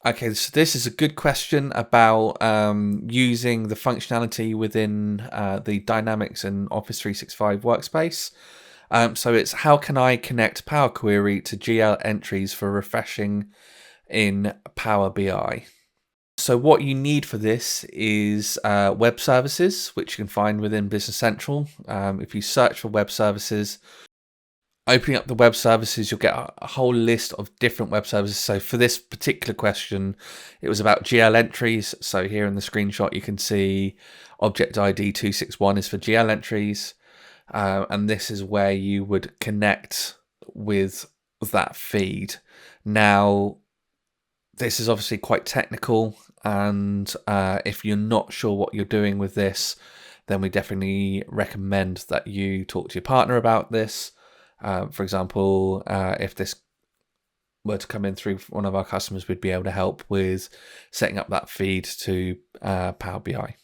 Okay, so this is a good question about using the functionality within the Dynamics and Office 365 workspace. So it's how can I connect Power Query to GL entries for refreshing in Power BI? So what you need for this is web services, which you can find within Business Central. If you search for web services, opening up the web services, you'll get a whole list of different web services. So for this particular question, it was about GL entries. So here in the screenshot, you can see object ID 261 is for GL entries. And this is where you would connect with that feed. Now, this is obviously quite technical, and if you're not sure what you're doing with this, then we definitely recommend that you talk to your partner about this. For example, if this were to come in through one of our customers, we'd be able to help with setting up that feed to Power BI.